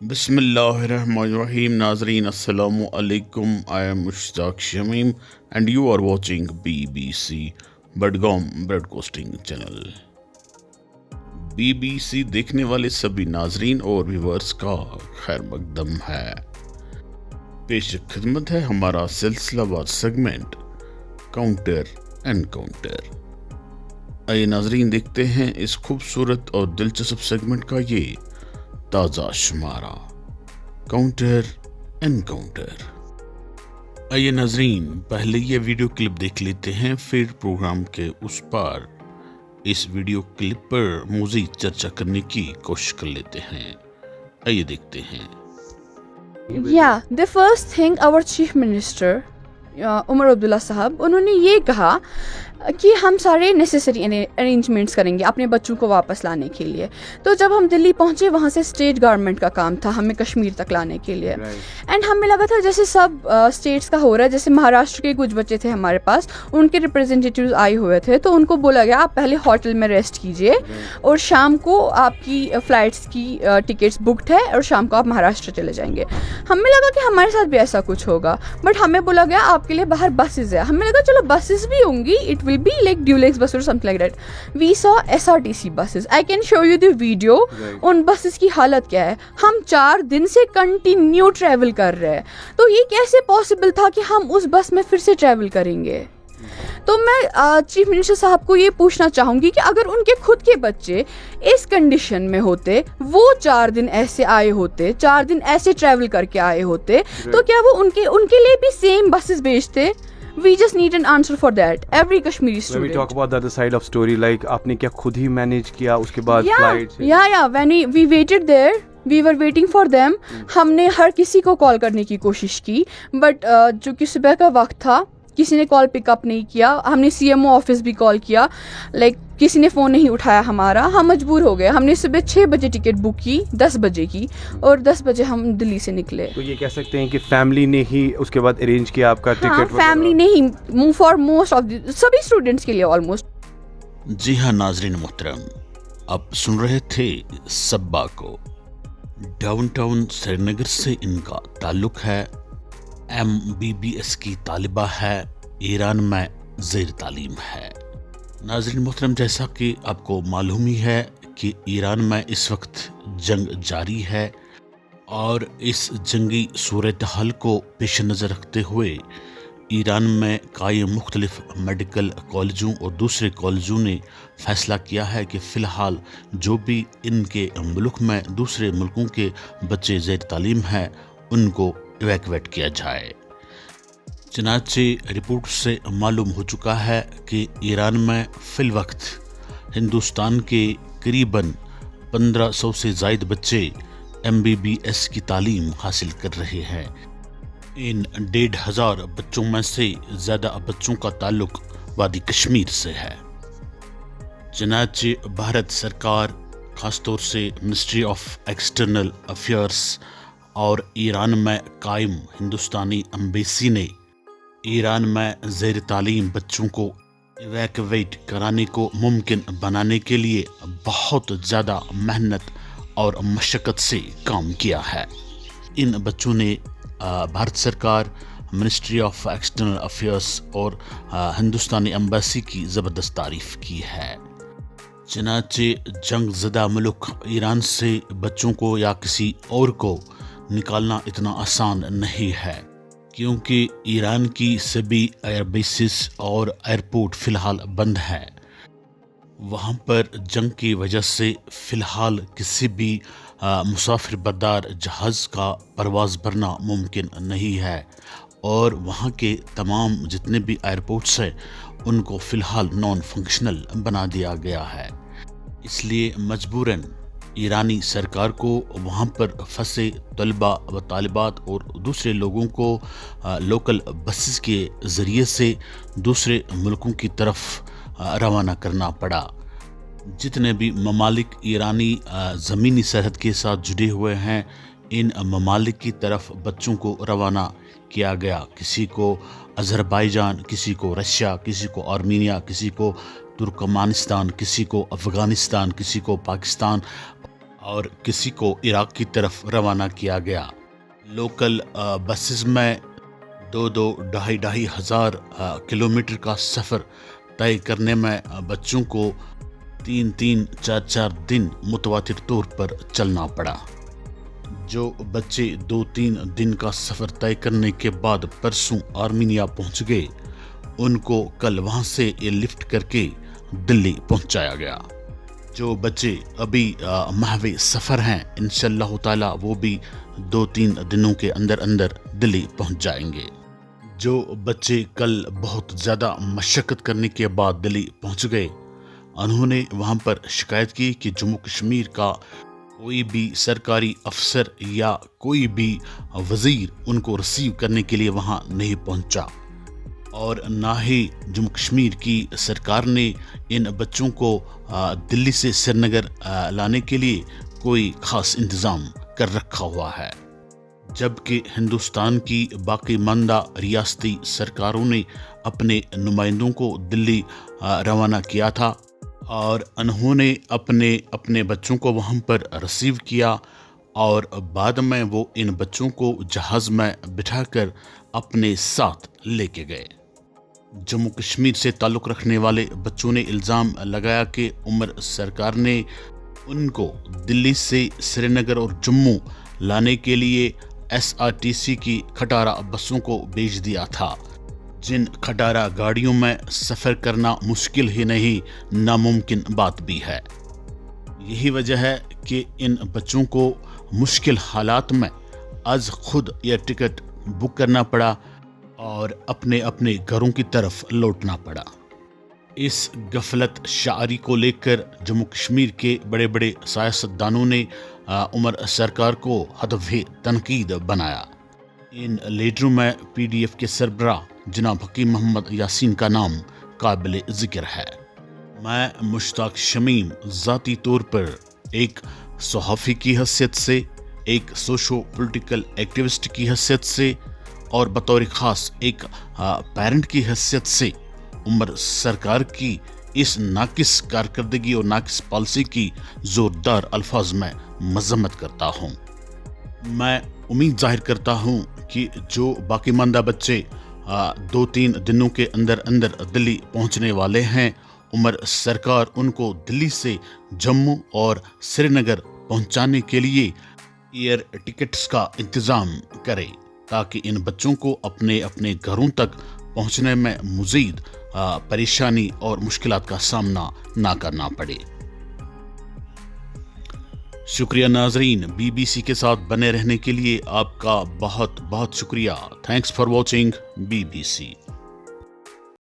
Bismillahirrahmanirrahim. Nazreen, Assalamu alaikum. I am Mushtaq Shamim and you are watching BBC Budgam Broadcasting Channel. BBC देखने वाले सभी नाजरीन और viewers का खैर मकदम है। पेश खिदमत है हमारा सिलसिलावार सेगमेंट काउंटर एनकाउंटर। आइए नाजरीन देखते हैं इस खूबसूरत और दिलचस्प सेगमेंट का ये ताज़ा शुमारा काउंटर एनकाउंटर। आइए नाजरीन पहले ये वीडियो क्लिप देख लेते हैं, फिर प्रोग्राम के उस पार इस वीडियो क्लिप पर मज़ीद चर्चा करने की कोशिश कर लेते हैं। आइए देखते हैं। Yeah, the first thing our chief minister Omar Abdullah साहब उन्होंने ये कहा कि हम सारे नेसेसरी अरेंजमेंट्स करेंगे अपने बच्चों को वापस लाने के लिए। तो जब हम दिल्ली पहुंचे वहाँ से स्टेट गवर्नमेंट का काम था हमें कश्मीर तक लाने के लिए। एंड हमें लगा था जैसे सब स्टेट्स का हो रहा है, जैसे महाराष्ट्र के कुछ बच्चे थे हमारे पास, उनके रिप्रेजेंटेटिव्स आए हुए थे, तो उनको बोला गया आप पहले होटल में रेस्ट कीजिए और शाम को आपकी फ़्लाइट्स की टिकट्स बुकड है और शाम को आप महाराष्ट्र चले जाएंगे। हमें लगा कि हमारे साथ भी ऐसा कुछ होगा, बट हमें बोला गया आपके लिए बाहर बसेज है। हमें लगा चलो बसेज भी होंगी, it will be like Dulux bus or something like that. We saw SRTC buses. I can show you the video. उन buses की हालत क्या है। हम 4 दिन से कंटिन्यू ट्रैवल कर रहे हैं, तो ये कैसे पॉसिबल था कि हम उस बस में फिर से ट्रैवल करेंगे। तो मैं चीफ मिनिस्टर साहब को ये पूछना चाहूँगी कि अगर उनके खुद के बच्चे इस कंडीशन में होते, वो 4 दिन ऐसे आए होते, 4 दिन ऐसे ट्रैवल करके आए होते, तो क्या वो उनके लिए भी सेम बसेस भेजते? We just need an answer for that. Every Kashmiri student. When we talk about the other side of story, like आपने क्या खुद ही manage किया उसके बाद flights? Yeah. When we waited there, we were waiting for them. हमने हर किसी को call करने की कोशिश की, but जो कि सुबह का वक्त था, किसी ने कॉल पिकअप नहीं किया। हमने CMO ऑफिस भी कॉल किया, किसी ने फ़ोन नहीं उठाया हमारा। हम मजबूर हो गए। हमने सुबह 6 बजे टिकट बुक की, 10 बजे की, और 10 बजे हम दिल्ली से निकले। तो ये कह सकते हैं कि फैमिली ने ही उसके बाद अरेंज किया आपका टिकट? फैमिली ने ही फॉर मोस्ट ऑफ सभी स्टूडेंट्स के लिए ऑलमोस्ट। जी हाँ नाजरीन मोहतरम, आप सुन रहे थे सब्बा को। डाउनटाउन श्रीनगर से इनका ताल्लुक है। MBBS की तालिबा है, ईरान में ज़ेर तालीम है। नाज़रीन मोहतरम, जैसा कि आपको मालूम ही है कि ईरान में इस वक्त जंग जारी है और इस जंगी सूरत हाल को पेश नज़र रखते हुए ईरान में कायम मुख्तलिफ मेडिकल कॉलेजों और दूसरे कॉलेजों ने फ़ैसला किया है कि फ़िलहाल जो भी इनके मुल्क में दूसरे मुल्कों के बच्चे ज़ेर तालीम हैं उनको इवैक्यूएट किया जाए। चनाचे रिपोर्ट से मालूम हो चुका है कि ईरान में फ़िल वक्त हिंदुस्तान के करीबन 1500 से ज़ायद बच्चे MBBS की तालीम हासिल कर रहे हैं। इन 1500 बच्चों में से ज़्यादा बच्चों का ताल्लुक वादी कश्मीर से है। चनाचे भारत सरकार, ख़ासतौर से मिनिस्ट्री ऑफ एक्सटर्नल अफेयर्स और ईरान में कायम हिंदुस्तानी एम्बेसी ने ईरान में ज़ेर तालीम बच्चों को इवैक्यूएट कराने को मुमकिन बनाने के लिए बहुत ज़्यादा मेहनत और मशक्क़त से काम किया है। इन बच्चों ने भारत सरकार, मिनिस्ट्री ऑफ एक्सटर्नल अफेयर्स और हिंदुस्तानी एम्बेसी की ज़बरदस्त तारीफ़ की है। चनाचे जंग ज़दा मुल्क ईरान से बच्चों को या किसी और को निकालना इतना आसान नहीं है, क्योंकि ईरान की सभी एयरबेसिस और एयरपोर्ट फ़िलहाल बंद है। वहाँ पर जंग की वजह से फ़िलहाल किसी भी मुसाफिर बरदार जहाज़ का परवाज़ भरना मुमकिन नहीं है और वहाँ के तमाम जितने भी एयरपोर्ट्स हैं उनको फ़िलहाल नॉन फंक्शनल बना दिया गया है। इसलिए मजबूरन ईरानी सरकार को वहाँ पर फंसे तलबा व तालिबात और दूसरे लोगों को लोकल बसेस के ज़रिए से दूसरे मुल्कों की तरफ रवाना करना पड़ा। जितने भी ममालिक ईरानी ज़मीनी सरहद के साथ जुड़े हुए हैं, इन ममालिक की तरफ बच्चों को रवाना किया गया। किसी को अज़रबैजान, किसी को रशिया, किसी को आर्मीनिया, किसी को तुर्कमानिस्तान, किसी को अफ़गानिस्तान, किसी को पाकिस्तान और किसी को इराक की तरफ रवाना किया गया। लोकल बसेस में 2-2 हज़ार किलोमीटर का सफ़र तय करने में बच्चों को 3-4 दिन मुतवातिर तौर पर चलना पड़ा। जो बच्चे 2-3 दिन का सफ़र तय करने के बाद परसों आर्मीनिया पहुंच गए, उनको कल वहां से एयरलिफ्ट करके दिल्ली पहुंचाया गया। जो बच्चे अभी महवे सफ़र हैं, इंशाअल्लाह ताला वो भी 2-3 दिनों के अंदर अंदर दिल्ली पहुंच जाएंगे। जो बच्चे कल बहुत ज़्यादा मशक्क़त करने के बाद दिल्ली पहुंच गए, उन्होंने वहां पर शिकायत की कि जम्मू कश्मीर का कोई भी सरकारी अफसर या कोई भी वज़ीर उनको रिसीव करने के लिए वहां नहीं पहुंचा, और ना ही जम्मू कश्मीर की सरकार ने इन बच्चों को दिल्ली से श्रीनगर लाने के लिए कोई ख़ास इंतज़ाम कर रखा हुआ है। जबकि हिंदुस्तान की बाकी मानदा रियासती सरकारों ने अपने नुमाइंदों को दिल्ली रवाना किया था और उन्होंने अपने बच्चों को वहाँ पर रिसीव किया और बाद में वो इन बच्चों को जहाज़ में बिठाकर अपने साथ लेके गए। जम्मू कश्मीर से ताल्लुक़ रखने वाले बच्चों ने इल्ज़ाम लगाया कि उमर सरकार ने उनको दिल्ली से श्रीनगर और जम्मू लाने के लिए SRTC की खटारा बसों को भेज दिया था, जिन खटारा गाड़ियों में सफ़र करना मुश्किल ही नहीं, नामुमकिन बात भी है। यही वजह है कि इन बच्चों को मुश्किल हालात में आज खुद यह टिकट बुक करना पड़ा और अपने अपने घरों की तरफ लौटना पड़ा। इस गफलत शारी को लेकर जम्मू कश्मीर के बड़े बड़े सियासतदानों ने उमर सरकार को हदफ़े तनकीद बनाया। इन लीडरों में PDF के सरबराह जनाब हकीम मोहम्मद यासीन का नाम काबिल ज़िक्र है। मैं मुश्ताक शमीम ज़ाती तौर पर एक सहाफ़ी की हैसियत से, एक सोशो पॉलिटिकल एक्टिविस्ट की हैसियत से और बतौर ख़ास एक पेरेंट की हैसियत से उमर सरकार की इस नाकिस कारकर्दगी और नाकिस पॉलिसी की ज़ोरदार अल्फाज में मज़म्मत करता हूँ। मैं उम्मीद जाहिर करता हूँ कि जो बाकी मानदा बच्चे 2-3 दिनों के अंदर अंदर दिल्ली पहुँचने वाले हैं, उमर सरकार उनको दिल्ली से जम्मू और श्रीनगर पहुँचाने के लिए एयर टिकट्स का इंतज़ाम करे, ताकि इन बच्चों को अपने अपने घरों तक पहुँचने में मज़ीद परेशानी और मुश्किलात का सामना ना करना पड़े। शुक्रिया नाजरीन, BBC के साथ बने रहने के लिए आपका बहुत बहुत शुक्रिया। Thanks for watching BBC।